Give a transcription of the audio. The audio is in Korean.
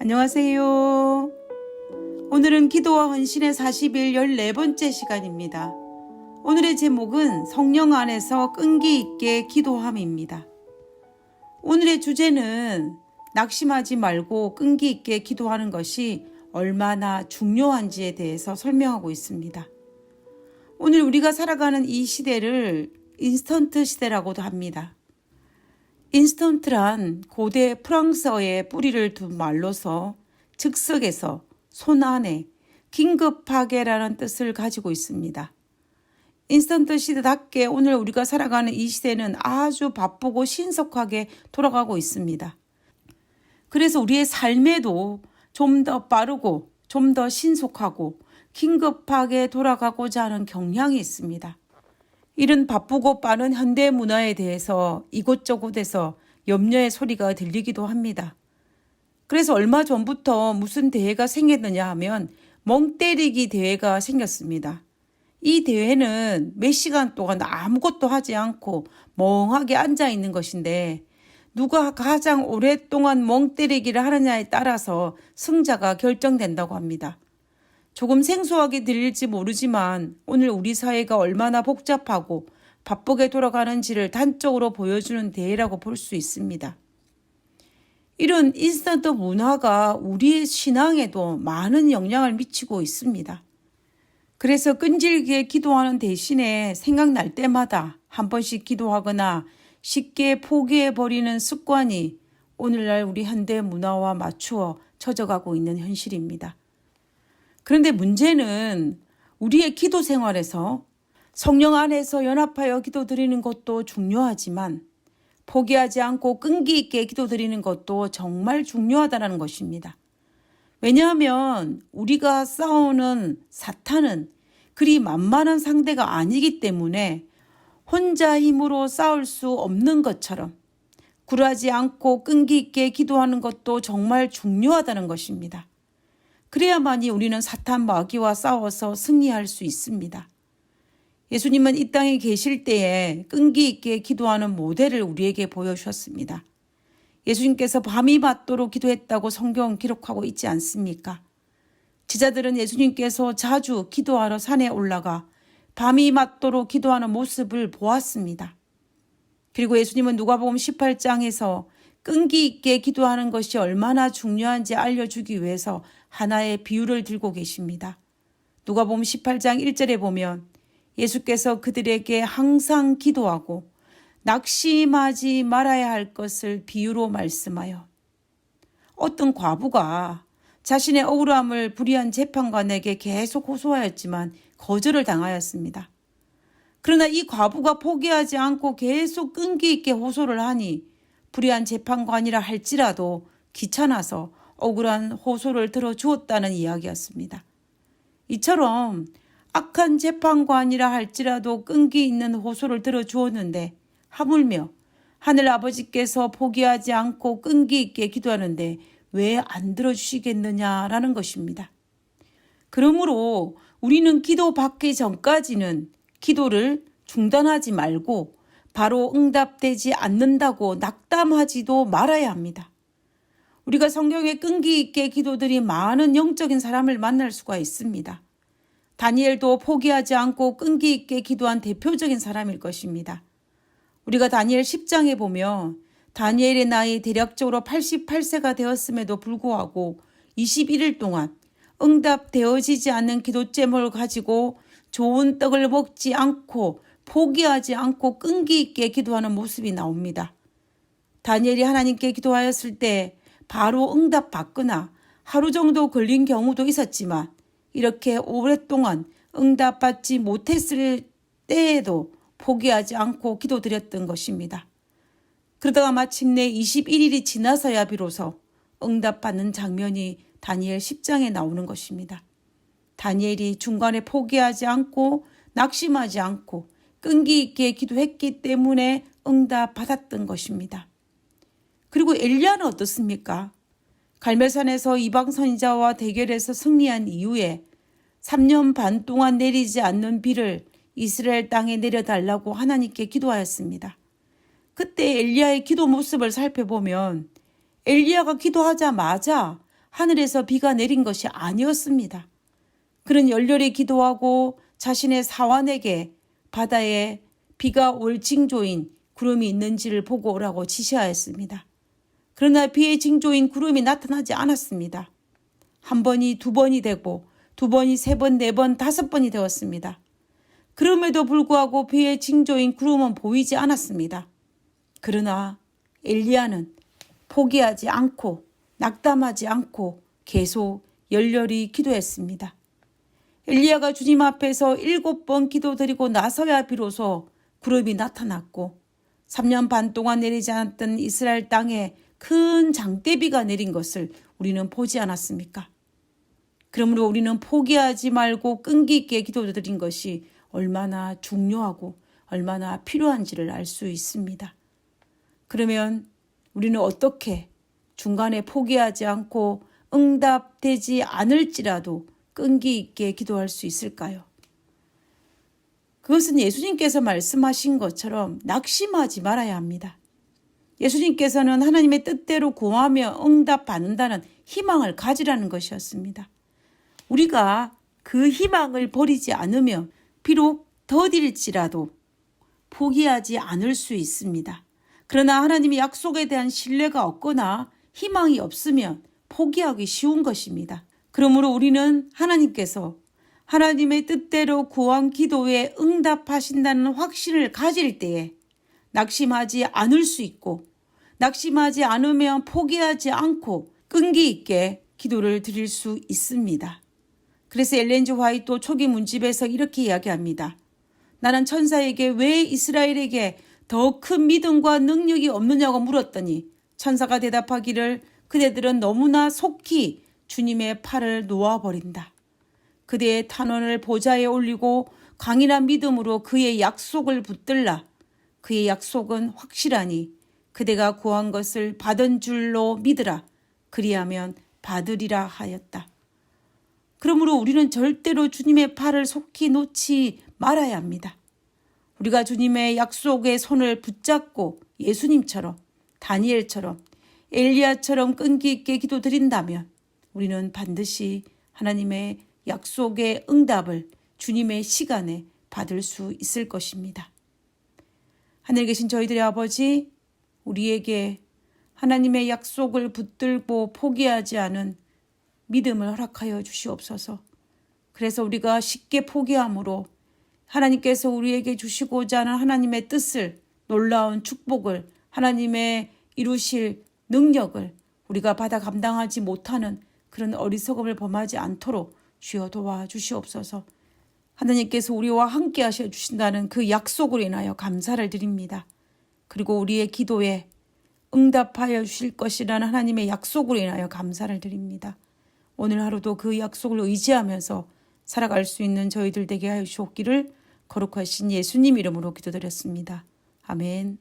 안녕하세요. 오늘은 기도와 헌신의 40일 14번째 시간입니다. 오늘의 제목은 성령 안에서 끈기 있게 기도함입니다. 오늘의 주제는 낙심하지 말고 끈기 있게 기도하는 것이 얼마나 중요한지에 대해서 설명하고 있습니다. 오늘 우리가 살아가는 이 시대를 인스턴트 시대라고도 합니다. 인스턴트란 고대 프랑스어의 뿌리를 둔 말로서 즉석에서, 손안에, 긴급하게라는 뜻을 가지고 있습니다. 인스턴트 시대답게 오늘 우리가 살아가는 이 시대는 아주 바쁘고 신속하게 돌아가고 있습니다. 그래서 우리의 삶에도 좀 더 빠르고 좀 더 신속하고 긴급하게 돌아가고자 하는 경향이 있습니다. 이런 바쁘고 빠른 현대 문화에 대해서 이곳저곳에서 염려의 소리가 들리기도 합니다. 그래서 얼마 전부터 무슨 대회가 생겼느냐 하면 멍 때리기 대회가 생겼습니다. 이 대회는 몇 시간 동안 아무것도 하지 않고 멍하게 앉아 있는 것인데 누가 가장 오랫동안 멍 때리기를 하느냐에 따라서 승자가 결정된다고 합니다. 조금 생소하게 들릴지 모르지만 오늘 우리 사회가 얼마나 복잡하고 바쁘게 돌아가는지를 단적으로 보여주는 대회라고 볼 수 있습니다. 이런 인스턴트 문화가 우리의 신앙에도 많은 영향을 미치고 있습니다. 그래서 끈질기게 기도하는 대신에 생각날 때마다 한 번씩 기도하거나 쉽게 포기해버리는 습관이 오늘날 우리 현대 문화와 맞추어 처져가고 있는 현실입니다. 그런데 문제는 우리의 기도 생활에서 성령 안에서 연합하여 기도드리는 것도 중요하지만 포기하지 않고 끈기 있게 기도드리는 것도 정말 중요하다는 것입니다. 왜냐하면 우리가 싸우는 사탄은 그리 만만한 상대가 아니기 때문에 혼자 힘으로 싸울 수 없는 것처럼 굴하지 않고 끈기 있게 기도하는 것도 정말 중요하다는 것입니다. 그래야만이 우리는 사탄 마귀와 싸워서 승리할 수 있습니다. 예수님은 이 땅에 계실 때에 끈기 있게 기도하는 모델을 우리에게 보여주셨습니다. 예수님께서 밤이 맞도록 기도했다고 성경은 기록하고 있지 않습니까? 제자들은 예수님께서 자주 기도하러 산에 올라가 밤이 맞도록 기도하는 모습을 보았습니다. 그리고 예수님은 누가복음 18장에서 끈기 있게 기도하는 것이 얼마나 중요한지 알려주기 위해서 하나의 비유를 들고 계십니다. 누가복음 18장 1절에 보면 예수께서 그들에게 항상 기도하고 낙심하지 말아야 할 것을 비유로 말씀하여 어떤 과부가 자신의 억울함을 불의한 재판관에게 계속 호소하였지만 거절을 당하였습니다. 그러나 이 과부가 포기하지 않고 계속 끈기 있게 호소를 하니 불의한 재판관이라 할지라도 귀찮아서 억울한 호소를 들어주었다는 이야기였습니다. 이처럼 악한 재판관이라 할지라도 끈기 있는 호소를 들어주었는데 하물며 하늘 아버지께서 포기하지 않고 끈기 있게 기도하는데 왜 안 들어주시겠느냐라는 것입니다. 그러므로 우리는 기도받기 전까지는 기도를 중단하지 말고 바로 응답되지 않는다고 낙담하지도 말아야 합니다. 우리가 성경에 끈기 있게 기도들이 많은 영적인 사람을 만날 수가 있습니다. 다니엘도 포기하지 않고 끈기 있게 기도한 대표적인 사람일 것입니다. 우리가 다니엘 10장에 보면 다니엘의 나이 대략적으로 88세가 되었음에도 불구하고 21일 동안 응답되어지지 않는 기도 제목을 가지고 좋은 떡을 먹지 않고 포기하지 않고 끈기 있게 기도하는 모습이 나옵니다. 다니엘이 하나님께 기도하였을 때 바로 응답받거나 하루 정도 걸린 경우도 있었지만 이렇게 오랫동안 응답받지 못했을 때에도 포기하지 않고 기도드렸던 것입니다. 그러다가 마침내 21일이 지나서야 비로소 응답받는 장면이 다니엘 10장에 나오는 것입니다. 다니엘이 중간에 포기하지 않고 낙심하지 않고 끈기 있게 기도했기 때문에 응답받았던 것입니다. 그리고 엘리야는 어떻습니까? 갈멜산에서 이방 선지자와 대결해서 승리한 이후에 3년 반 동안 내리지 않는 비를 이스라엘 땅에 내려달라고 하나님께 기도하였습니다. 그때 엘리야의 기도 모습을 살펴보면 엘리야가 기도하자마자 하늘에서 비가 내린 것이 아니었습니다. 그는 열렬히 기도하고 자신의 사환에게 바다에 비가 올 징조인 구름이 있는지를 보고 오라고 지시하였습니다. 그러나 비의 징조인 구름이 나타나지 않았습니다. 한 번이 두 번이 되고 두 번이 세 번, 네 번, 다섯 번이 되었습니다. 그럼에도 불구하고 비의 징조인 구름은 보이지 않았습니다. 그러나 엘리야는 포기하지 않고 낙담하지 않고 계속 열렬히 기도했습니다. 엘리야가 주님 앞에서 7번 기도드리고 나서야 비로소 구름이 나타났고 3년 반 동안 내리지 않았던 이스라엘 땅에 큰 장대비가 내린 것을 우리는 보지 않았습니까? 그러므로 우리는 포기하지 말고 끈기 있게 기도드린 것이 얼마나 중요하고 얼마나 필요한지를 알 수 있습니다. 그러면 우리는 어떻게 중간에 포기하지 않고 응답되지 않을지라도 끈기 있게 기도할 수 있을까요? 그것은 예수님께서 말씀하신 것처럼 낙심하지 말아야 합니다. 예수님께서는 하나님의 뜻대로 구하며 응답받는다는 희망을 가지라는 것이었습니다. 우리가 그 희망을 버리지 않으면 비록 더딜지라도 포기하지 않을 수 있습니다. 그러나 하나님의 약속에 대한 신뢰가 없거나 희망이 없으면 포기하기 쉬운 것입니다. 그러므로 우리는 하나님께서 하나님의 뜻대로 구한 기도에 응답하신다는 확신을 가질 때에 낙심하지 않을 수 있고 낙심하지 않으면 포기하지 않고 끈기 있게 기도를 드릴 수 있습니다. 그래서 엘렌 지 화이트 초기 문집에서 이렇게 이야기합니다. 나는 천사에게 왜 이스라엘에게 더 큰 믿음과 능력이 없느냐고 물었더니 천사가 대답하기를 그대들은 너무나 속히 주님의 팔을 놓아버린다. 그대의 탄원을 보좌에 올리고 강인한 믿음으로 그의 약속을 붙들라. 그의 약속은 확실하니 그대가 구한 것을 받은 줄로 믿으라. 그리하면 받으리라 하였다. 그러므로 우리는 절대로 주님의 팔을 속히 놓지 말아야 합니다. 우리가 주님의 약속의 손을 붙잡고 예수님처럼 다니엘처럼 엘리야처럼 끈기 있게 기도드린다면 우리는 반드시 하나님의 약속의 응답을 주님의 시간에 받을 수 있을 것입니다. 하늘에 계신 저희들의 아버지, 우리에게 하나님의 약속을 붙들고 포기하지 않은 믿음을 허락하여 주시옵소서. 그래서 우리가 쉽게 포기함으로 하나님께서 우리에게 주시고자 하는 하나님의 뜻을, 놀라운 축복을, 하나님의 이루실 능력을 우리가 받아 감당하지 못하는 그런 어리석음을 범하지 않도록 주여 도와주시옵소서. 하나님께서 우리와 함께 하셔 주신다는 그 약속으로 인하여 감사를 드립니다. 그리고 우리의 기도에 응답하여 주실 것이라는 하나님의 약속으로 인하여 감사를 드립니다. 오늘 하루도 그 약속을 의지하면서 살아갈 수 있는 저희들 되게 하여 주옵기를 거룩하신 예수님 이름으로 기도드렸습니다. 아멘.